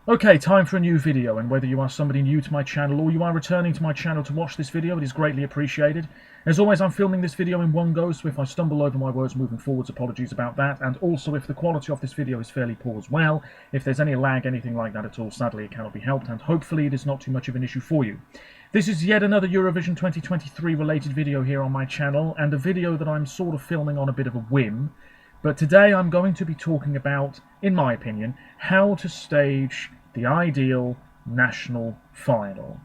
Okay, time for a new video, and whether you are somebody new to my channel or you are returning to my channel to watch this video, it is greatly appreciated. As always, I'm filming this video in one go, so if I stumble over my words moving forwards, apologies about that, and also if the quality of this video is fairly poor as well, if there's any lag, anything like that at all, sadly it cannot be helped, and hopefully it is not too much of an issue for you. This is yet another Eurovision 2023 related video here on my channel, and a video that I'm sort of filming on a bit of a whim. But today I'm going to be talking about, in my opinion, how to stage the ideal national final.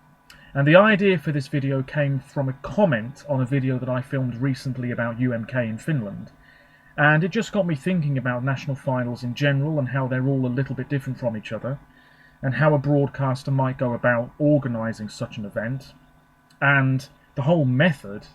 And the idea for this video came from a comment on a video that I filmed recently about UMK in Finland. And it just got me thinking about national finals in general and how they're all a little bit different from each other, and how a broadcaster might go about organising such an event, and the whole method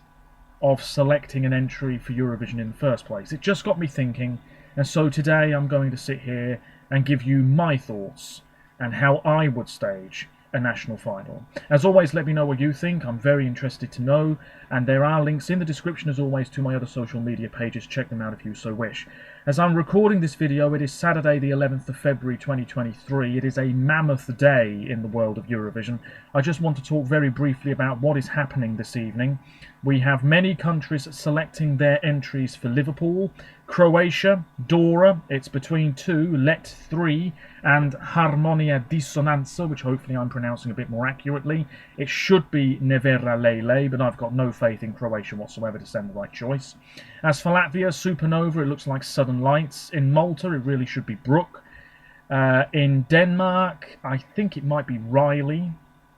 of selecting an entry for Eurovision in the first place. It just got me thinking, and so today I'm going to sit here and give you my thoughts and how I would stage a national final. As always, let me know what you think. I'm very interested to know, and there are links in the description as always to my other social media pages. Check them out if you so wish. As I'm recording this video, it is Saturday the 11th of February 2023. It is a mammoth day in the world of Eurovision. I just want to talk very briefly about what is happening this evening. We have many countries selecting their entries for Liverpool. Croatia, Dora, it's between two, Let 3, and Harmonia Dissonanza, which hopefully I'm pronouncing a bit more accurately. It should be Nevera Lele, but I've got no faith in Croatia whatsoever to send the right choice. As for Latvia, Supernova, it looks like Southern Lights. In Malta, it really should be Brook. In Denmark, I think it might be Riley,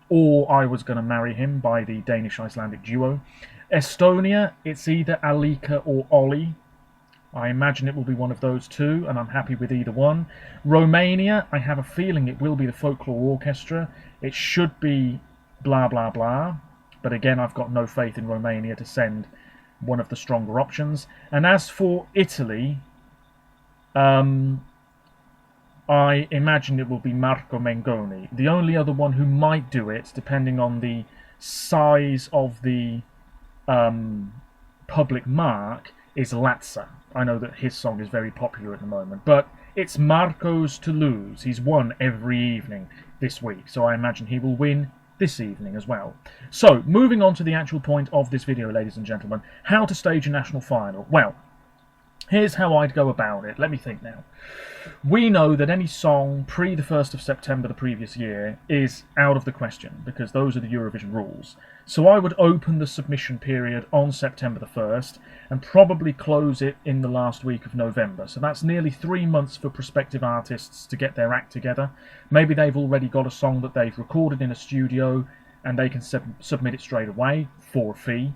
or I Was Gonna Marry Him by the Danish-Icelandic duo. Estonia, it's either Alika or Ollie. I imagine it will be one of those two, and I'm happy with either one. Romania, I have a feeling it will be the Folklore Orchestra. It should be Blah Blah Blah, but again, I've got no faith in Romania to send one of the stronger options. And as for Italy, I imagine it will be Marco Mengoni. The only other one who might do it, depending on the size of the public mark, is Latza. I know that his song is very popular at the moment, but it's Marco's to lose. He's won every evening this week, so I imagine he will win this evening as well. So, moving on to the actual point of this video, ladies and gentlemen, how to stage a national final. Well, here's how I'd go about it. Let me think now. We know that any song pre the 1st of September the previous year is out of the question, because those are the Eurovision rules. So I would open the submission period on September the 1st and probably close it in the last week of November. So that's nearly 3 months for prospective artists to get their act together. Maybe they've already got a song that they've recorded in a studio and they can submit it straight away for a fee.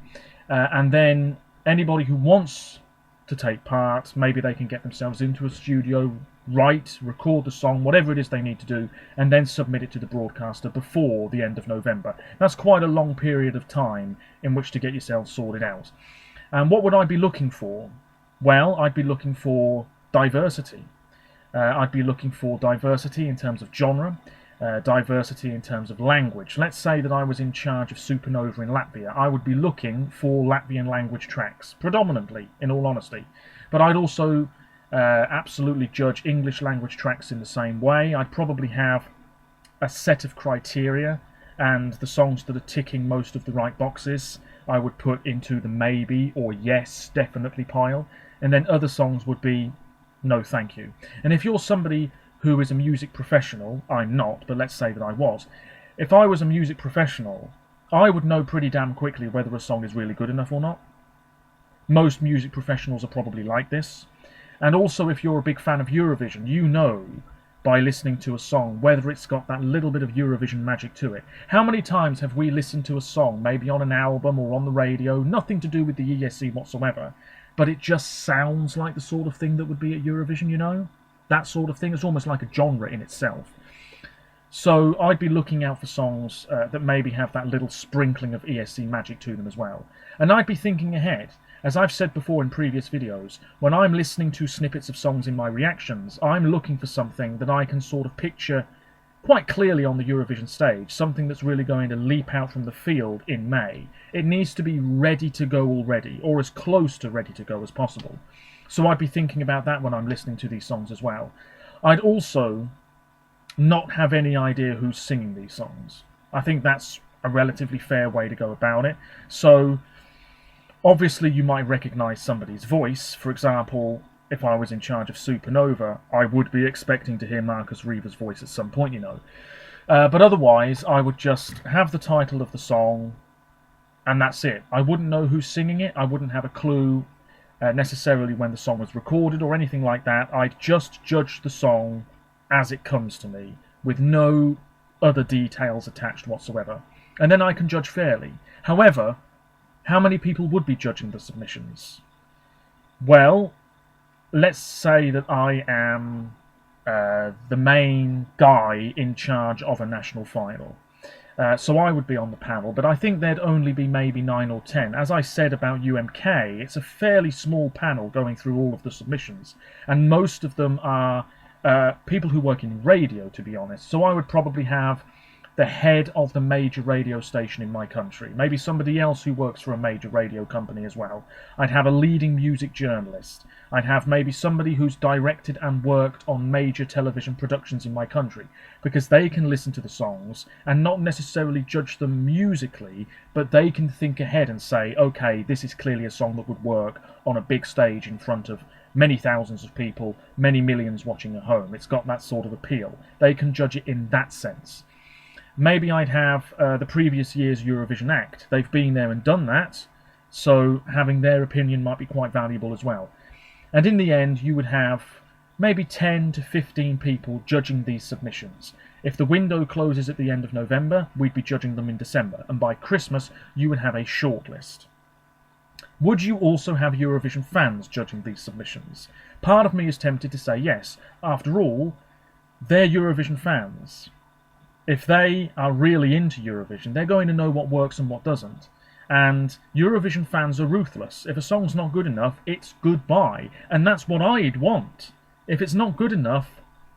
And then anybody who wants to take part, maybe they can get themselves into a studio, write, record the song, whatever it is they need to do, and then submit it to the broadcaster before the end of November. That's quite a long period of time in which to get yourself sorted out. And what would I be looking for? Well, I'd be looking for diversity. I'd be looking for diversity in terms of genre, diversity in terms of language. Let's say that I was in charge of Supernova in Latvia. I would be looking for Latvian language tracks, predominantly, in all honesty. But I'd also absolutely judge English language tracks in the same way. I'd probably have a set of criteria, and the songs that are ticking most of the right boxes I would put into the maybe or yes, definitely pile, and then other songs would be no thank you. And if you're somebody who is a music professional, I'm not, but let's say that I was. If I was a music professional, I would know pretty damn quickly whether a song is really good enough or not. Most music professionals are probably like this. And also, if you're a big fan of Eurovision, you know by listening to a song whether it's got that little bit of Eurovision magic to it. How many times have we listened to a song, maybe on an album or on the radio, nothing to do with the ESC whatsoever, but it just sounds like the sort of thing that would be at Eurovision, you know? That sort of thing. It's almost like a genre in itself. So I'd be looking out for songs that maybe have that little sprinkling of ESC magic to them as well. And I'd be thinking ahead. As I've said before in previous videos, when I'm listening to snippets of songs in my reactions, I'm looking for something that I can sort of picture quite clearly on the Eurovision stage, something that's really going to leap out from the field in May. It needs to be ready to go already, or as close to ready to go as possible. So I'd be thinking about that when I'm listening to these songs as well. I'd also not have any idea who's singing these songs. I think that's a relatively fair way to go about it. So, obviously, you might recognise somebody's voice. For example, if I was in charge of Supernova, I would be expecting to hear Marcus Reeve's voice at some point, you know. But otherwise, I would just have the title of the song, and that's it. I wouldn't know who's singing it. I wouldn't have a clue necessarily when the song was recorded or anything like that. I'd just judge the song as it comes to me, with no other details attached whatsoever. And then I can judge fairly. However, how many people would be judging the submissions? Well, let's say that I am the main guy in charge of a national final. So I would be on the panel, but I think there'd only be maybe 9 or 10. As I said about UMK, it's a fairly small panel going through all of the submissions, and most of them are people who work in radio, to be honest. So I would probably have the head of the major radio station in my country, maybe somebody else who works for a major radio company as well. I'd have a leading music journalist. I'd have maybe somebody who's directed and worked on major television productions in my country, because they can listen to the songs and not necessarily judge them musically, but they can think ahead and say, okay, this is clearly a song that would work on a big stage in front of many thousands of people, many millions watching at home. It's got that sort of appeal. They can judge it in that sense. Maybe I'd have the previous year's Eurovision act. They've been there and done that, so having their opinion might be quite valuable as well. And in the end, you would have maybe 10 to 15 people judging these submissions. If the window closes at the end of November, we'd be judging them in December, and by Christmas, you would have a shortlist. Would you also have Eurovision fans judging these submissions? Part of me is tempted to say yes. After all, they're Eurovision fans. If they are really into Eurovision, they're going to know what works and what doesn't. And Eurovision fans are ruthless. If a song's not good enough, it's goodbye. And that's what I'd want. If it's not good enough,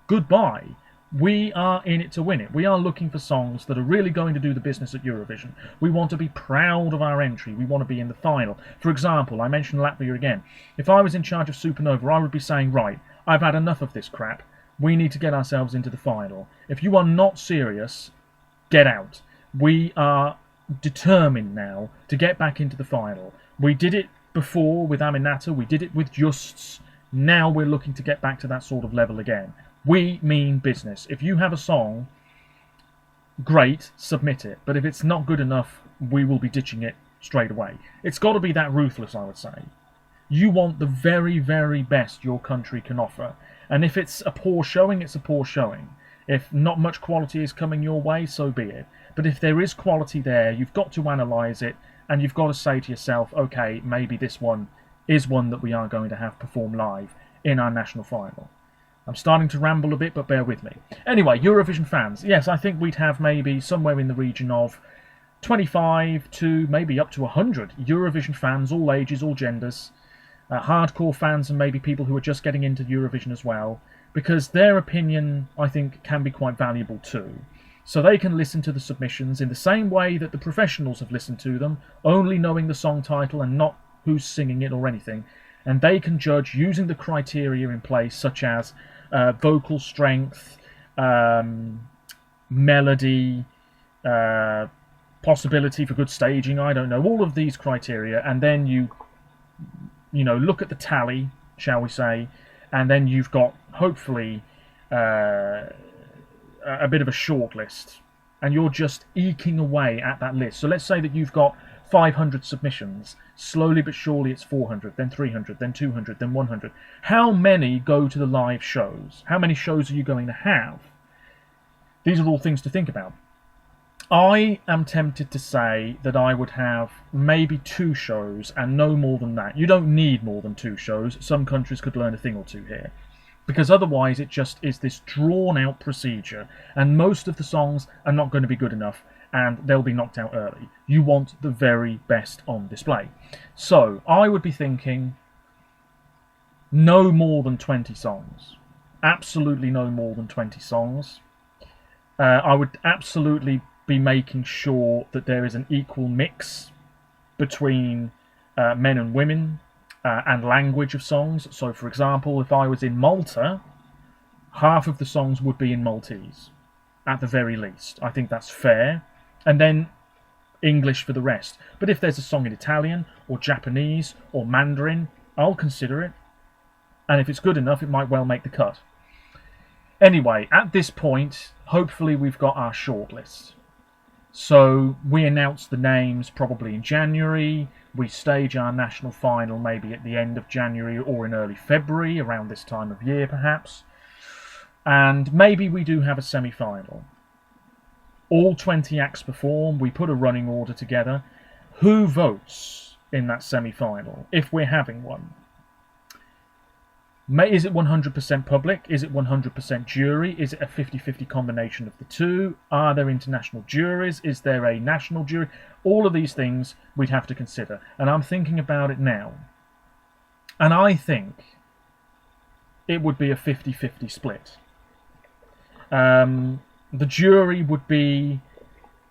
goodbye. We are in it to win it. We are looking for songs that are really going to do the business at Eurovision. We want to be proud of our entry. We want to be in the final. For example, I mentioned Latvia again. If I was in charge of Supernova, I would be saying, right, I've had enough of this crap. We need to get ourselves into the final. If you are not serious, get out. We are determined now to get back into the final. We did it before with Aminata. We did it with Justs. Now we're looking to get back to that sort of level again. We mean business. If you have a song, great, submit it. But if it's not good enough, we will be ditching it straight away. It's got to be that ruthless, I would say. You want the very, very best your country can offer. And if it's a poor showing, it's a poor showing. If not much quality is coming your way, so be it. But if there is quality there, you've got to analyse it, and you've got to say to yourself, okay, maybe this one is one that we are going to have perform live in our national final. I'm starting to ramble a bit, but bear with me. Anyway, Eurovision fans. Yes, I think we'd have maybe somewhere in the region of 25 to maybe up to 100 Eurovision fans, all ages, all genders, hardcore fans, and maybe people who are just getting into Eurovision as well, because their opinion, I think, can be quite valuable too. So they can listen to the submissions in the same way that the professionals have listened to them, only knowing the song title and not who's singing it or anything, and they can judge using the criteria in place, such as vocal strength, melody, possibility for good staging, I don't know, all of these criteria, and then you look at the tally, shall we say, and then you've got, hopefully, a bit of a short list, and you're just eking away at that list. So let's say that you've got 500 submissions. Slowly but surely it's 400, then 300, then 200, then 100. How many go to the live shows? How many shows are you going to have? These are all things to think about. I am tempted to say that I would have maybe 2 shows and no more than that. You don't need more than 2 shows. Some countries could learn a thing or two here. Because otherwise it just is this drawn-out procedure, and most of the songs are not going to be good enough, and they'll be knocked out early. You want the very best on display. So, I would be thinking no more than 20 songs. Absolutely no more than 20 songs. I would absolutely be making sure that there is an equal mix between men and women, and language of songs. So, for example, if I was in Malta, half of the songs would be in Maltese, at the very least. I think that's fair. And then English for the rest. But if there's a song in Italian or Japanese or Mandarin, I'll consider it. And if it's good enough, it might well make the cut. Anyway, at this point, hopefully we've got our shortlist. So we announce the names probably in January. We stage our national final maybe at the end of January or in early February, around this time of year perhaps. And maybe we do have a semi-final. All 20 acts perform, we put a running order together. Who votes in that semi-final, if we're having one? Is it 100% public? Is it 100% jury? Is it a 50-50 combination of the two? Are there international juries? Is there a national jury? All of these things we'd have to consider. And I'm thinking about it now. And I think it would be a 50-50 split. The jury would be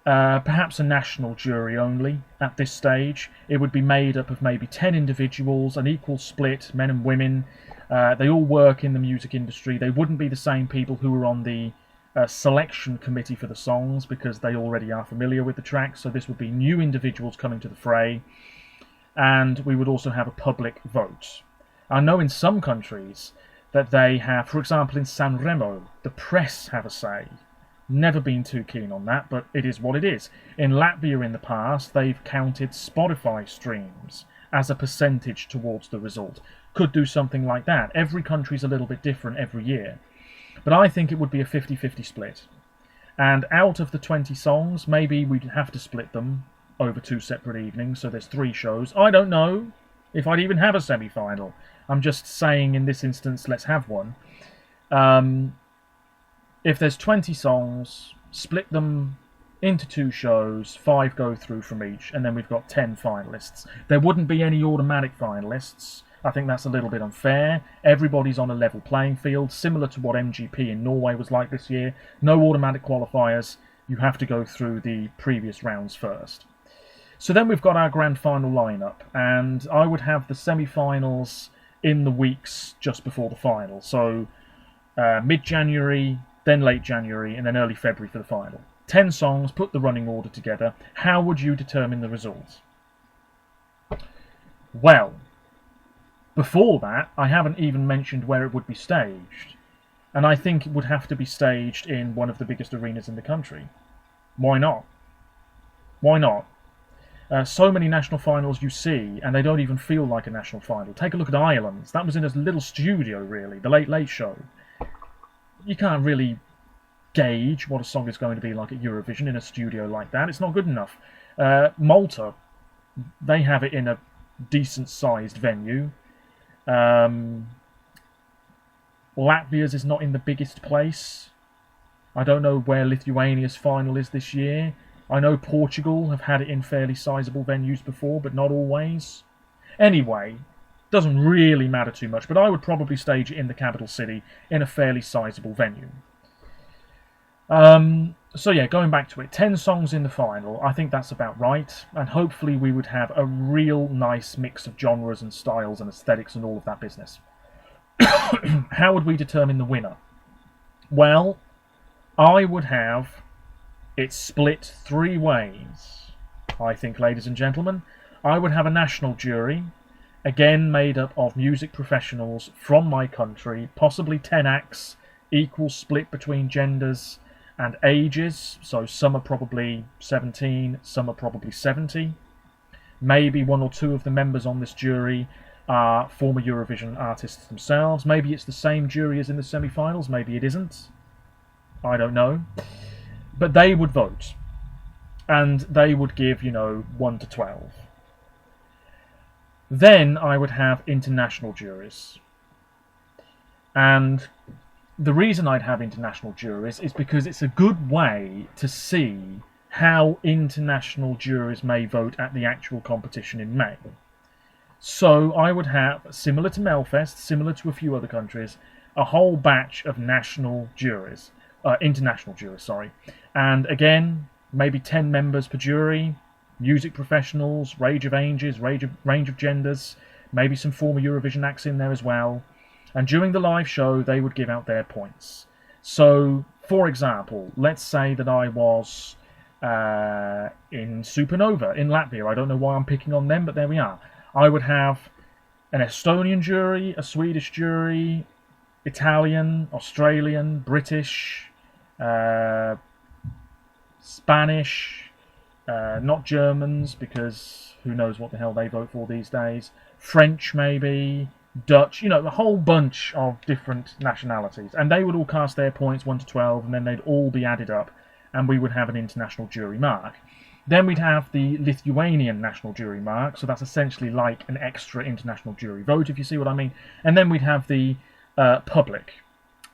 perhaps a national jury only at this stage. It would be made up of maybe 10 individuals, an equal split, men and women. They all work in the music industry. They wouldn't be the same people who were on the selection committee for the songs, because they already are familiar with the tracks. So this would be new individuals coming to the fray. And we would also have a public vote. I know in some countries that they have, for example in Sanremo, the press have a say. Never been too keen on that, but it is what it is. In Latvia in the past, they've counted Spotify streams as a percentage towards the result. Could do something like that. Every country's a little bit different every year. But I think it would be a 50-50 split. And out of the 20 songs, maybe we'd have to split them over 2 separate evenings, so there's 3 shows. I don't know if I'd even have a semi-final. I'm just saying in this instance, let's have one. If there's 20 songs, split them into 2 shows, 5 go through from each, and then we've got 10 finalists. There wouldn't be any automatic finalists. I think that's a little bit unfair. Everybody's on a level playing field, similar to what MGP in Norway was like this year. No automatic qualifiers. You have to go through the previous rounds first. So then we've got our grand final lineup, and I would have the semi-finals in the weeks just before the final. So mid-January, then late January, and then early February for the final. 10 songs, put the running order together. How would you determine the results? Well, before that, I haven't even mentioned where it would be staged. And I think it would have to be staged in one of the biggest arenas in the country. Why not? Why not? So many national finals you see, and they don't even feel like a national final. Take a look at Ireland's. That was in a little studio, really, the Late Late Show. You can't really gauge what a song is going to be like at Eurovision in a studio like that. It's not good enough. Malta, they have it in a decent-sized venue. Latvia's is not in the biggest place. I don't know where Lithuania's final is this year. I know Portugal have had it in fairly sizable venues before, but not always. Anyway, doesn't really matter too much, but I would probably stage it in the capital city in a fairly sizable venue. So yeah, going back to it, 10 songs in the final, I think that's about right, and hopefully we would have a real nice mix of genres and styles and aesthetics and all of that business. How would we determine the winner? Well, I would have it split 3 ways, I think, ladies and gentlemen. I would have a national jury, again made up of music professionals from my country, possibly 10 acts, equal split between genders and ages, so some are probably 17, some are probably 70. Maybe 1 or 2 of the members on this jury are former Eurovision artists themselves. Maybe it's the same jury as in the semi-finals, maybe it isn't. I don't know. But they would vote, and they would give, 1 to 12. Then I would have international juries. And the reason I'd have international juries is because it's a good way to see how international juries may vote at the actual competition in May. So I would have, similar to Melfest, similar to a few other countries, a whole batch of national juries. International juries, sorry. And again, maybe 10 members per jury, music professionals, range of ages, range of genders, maybe some former Eurovision acts in there as well. And during the live show, they would give out their points. So, for example, let's say that I was in Supernova in Latvia. I don't know why I'm picking on them, but there we are. I would have an Estonian jury, a Swedish jury, Italian, Australian, British, Spanish, not Germans, because who knows what the hell they vote for these days, French maybe, Dutch, a whole bunch of different nationalities. And they would all cast their points 1 to 12, and then they'd all be added up, and we would have an international jury mark. Then we'd have the Lithuanian national jury mark, so that's essentially like an extra international jury vote, if you see what I mean. And then we'd have the public,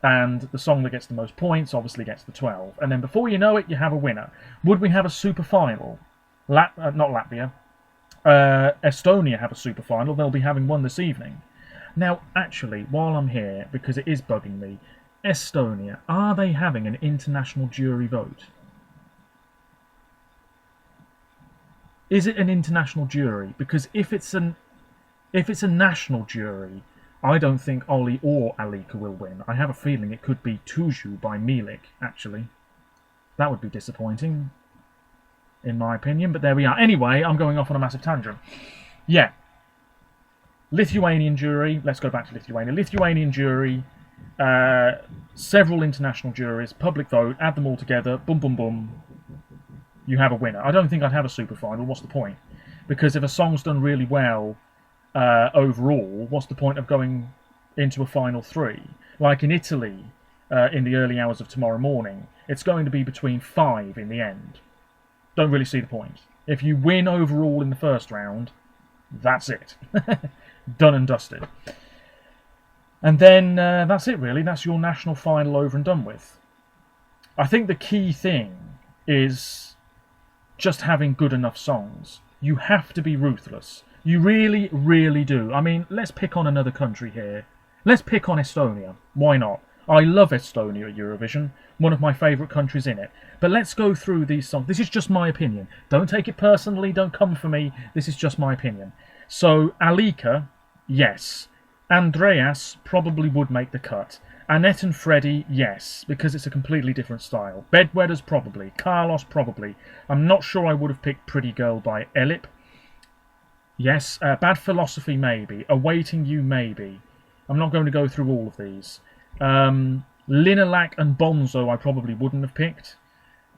and the song that gets the most points obviously gets the 12. And then before you know it, you have a winner. Would we have a super final? Not Latvia. Estonia have a super final. They'll be having one this evening. Now, actually, while I'm here, because it is bugging me, Estonia, are they having an international jury vote? Is it an international jury? Because if it's a national jury, I don't think Ollie or Alika will win. I have a feeling it could be Tuju by Milik, actually. That would be disappointing, in my opinion, but there we are. Anyway, I'm going off on a massive tangent. Yeah. Lithuanian jury, let's go back to Lithuania. Lithuanian jury, several international juries, public vote, add them all together, boom, boom, boom. You have a winner. I don't think I'd have a super final. What's the point? Because if a song's done really well overall, what's the point of going into a final three? Like in Italy, in the early hours of tomorrow morning, it's going to be between 5 in the end. Don't really see the point. If you win overall in the first round, that's it. Done and dusted. And then that's it, really. That's your national final over and done with. I think the key thing is just having good enough songs. You have to be ruthless. You really, really do. I mean, let's pick on another country here. Let's pick on Estonia. Why not? I love Estonia at Eurovision. One of my favourite countries in it. But let's go through these songs. This is just my opinion. Don't take it personally. Don't come for me. This is just my opinion. So, Alika, yes. Andreas probably would make the cut. Annette and Freddie, yes, because it's a completely different style. Bedwetters, probably. Carlos, probably. I'm not sure I would have picked Pretty Girl by Elip. Yes. Bad Philosophy, maybe. Awaiting You, maybe. I'm not going to go through all of these. Linalac and Bonzo I probably wouldn't have picked.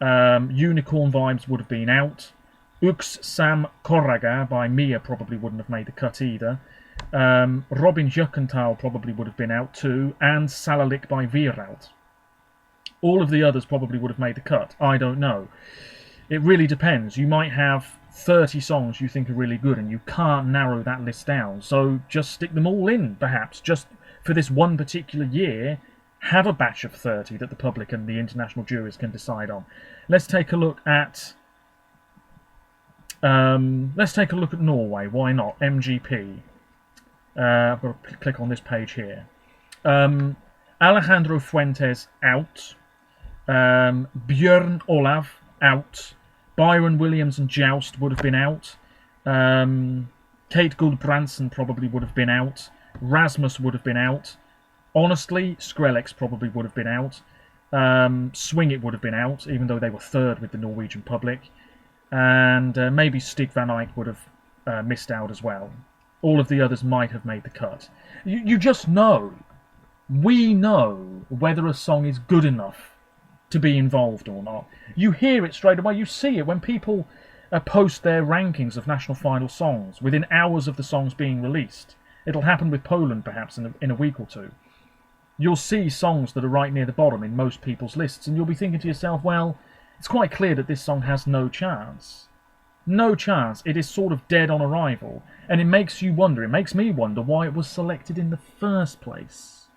Unicorn Vibes would have been out. Ux Sam Korraga by Mia probably wouldn't have made the cut either. Robin Jökental probably would have been out too, and Salalik by Vieralt. All of the others probably would have made the cut. I don't know. It really depends. You might have 30 songs you think are really good and you can't narrow that list down, so just stick them all in, perhaps. Just for this one particular year, have a batch of 30 that the public and the international juries can decide on. Let's take a look at Norway. Why not? MGP. I've got to click on this page here. Alejandro Fuentes out. Björn Olav out. Byron Williams and Joust would have been out. Kate Gulbrandsen probably would have been out. Rasmus would have been out. Honestly, Skrillex probably would have been out. Swing It would have been out, even though they were third with the Norwegian public. And maybe Stig van Eyck would have missed out as well. All of the others might have made the cut. You just know. We know whether a song is good enough to be involved or not. You hear it straight away. You see it when people post their rankings of national final songs within hours of the songs being released. It'll happen with Poland perhaps in a week or two. You'll see songs that are right near the bottom in most people's lists, and you'll be thinking to yourself, well, it's quite clear that this song has no chance. No chance. It is sort of dead on arrival. And it makes you wonder, it makes me wonder why it was selected in the first place.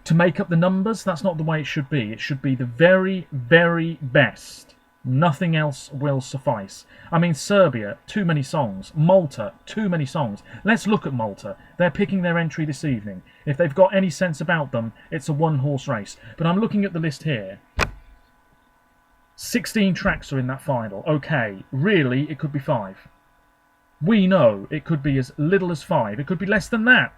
To make up the numbers, that's not the way it should be. It should be the very, very best. Nothing else will suffice. I mean, Serbia, too many songs. Malta, too many songs. Let's look at Malta. They're picking their entry this evening. If they've got any sense about them, it's a one-horse race. But I'm looking at the list here. 16 tracks are in that final. Okay, really, it could be 5. We know it could be as little as 5. It could be less than that.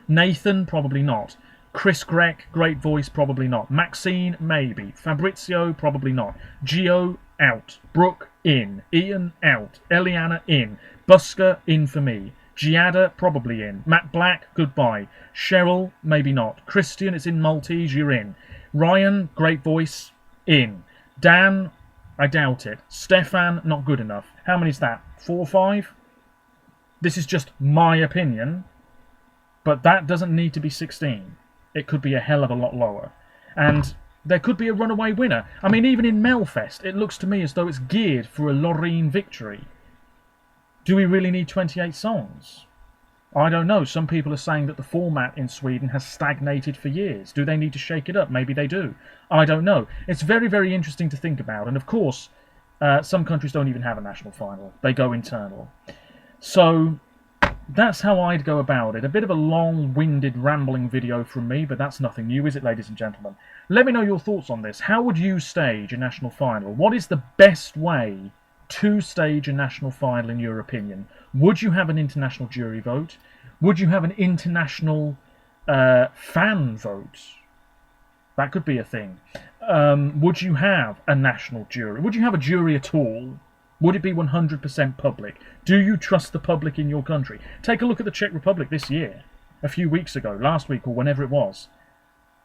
Nathan, probably not. Chris Grech, great voice, probably not. Maxine, maybe. Fabrizio, probably not. Gio, out. Brooke, in. Ian, out. Eliana, in. Busker, in for me. Giada, probably in. Matt Black, goodbye. Cheryl, maybe not. Christian, it's in Maltese, you're in. Ryan, great voice, in. Dan, I doubt it. Stefan, not good enough. How many's that? 4 or 5? This is just my opinion, but that doesn't need to be 16. It could be a hell of a lot lower. And there could be a runaway winner. I mean, even in Melfest, it looks to me as though it's geared for a Loreen victory. Do we really need 28 songs? I don't know. Some people are saying that the format in Sweden has stagnated for years. Do they need to shake it up? Maybe they do. I don't know. It's very, very interesting to think about. And of course, some countries don't even have a national final. They go internal. So that's how I'd go about it. A bit of a long-winded, rambling video from me, but that's nothing new, is it, ladies and gentlemen? Let me know your thoughts on this. How would you stage a national final? What is the best way to stage a national final in your opinion? Would you have an international jury vote? Would you have an international fan vote? That could be a thing. Would you have a national jury? Would you have a jury at all? Would it be 100% public? Do you trust the public in your country? Take a look at the Czech Republic this year. A few weeks ago, last week or whenever it was.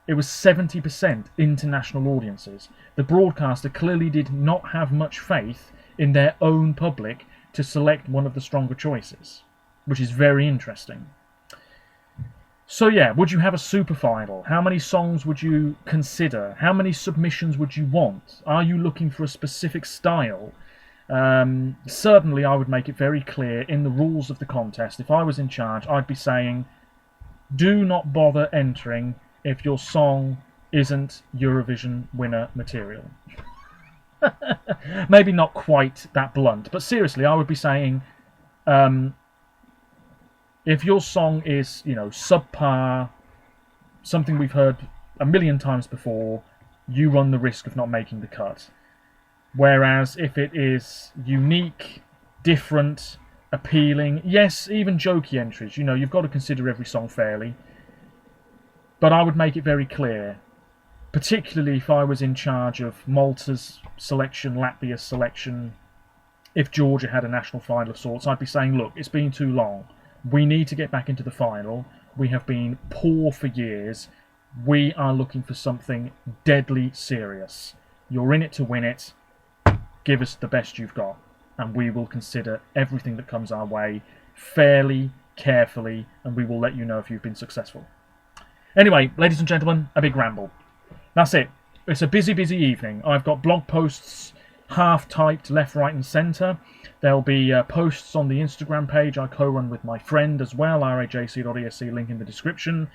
It was 70% international audiences. The broadcaster clearly did not have much faith in their own public to select one of the stronger choices, which is very interesting. So yeah, would you have a super final? How many songs would you consider? How many submissions would you want? Are you looking for a specific style? Certainly I would make it very clear in the rules of the contest. If I was in charge, I'd be saying, do not bother entering if your song isn't Eurovision winner material. Maybe not quite that blunt, but seriously, I would be saying, if your song is, subpar, something we've heard a million times before, you run the risk of not making the cut. Whereas if it is unique, different, appealing, yes, even jokey entries, you've got to consider every song fairly. But I would make it very clear, particularly if I was in charge of Malta's selection, Latvia's selection, if Georgia had a national final of sorts, I'd be saying, look, it's been too long. We need to get back into the final. We have been poor for years. We are looking for something deadly serious. You're in it to win it. Give us the best you've got, and we will consider everything that comes our way fairly, carefully, and we will let you know if you've been successful. Anyway, ladies and gentlemen, a big ramble. That's it. It's a busy, busy evening. I've got blog posts half-typed left, right and centre. There'll be posts on the Instagram page I co-run with my friend as well, rajc.esc, link in the description.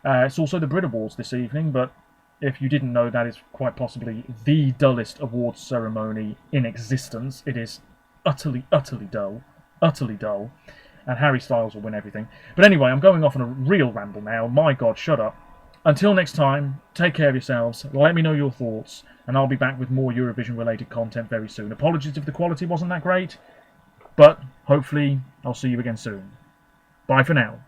It's also the Brit Awards this evening, but if you didn't know, that is quite possibly the dullest awards ceremony in existence. It is utterly, utterly dull. Utterly dull. And Harry Styles will win everything. But anyway, I'm going off on a real ramble now. My God, shut up. Until next time, take care of yourselves. Let me know your thoughts. And I'll be back with more Eurovision-related content very soon. Apologies if the quality wasn't that great. But hopefully, I'll see you again soon. Bye for now.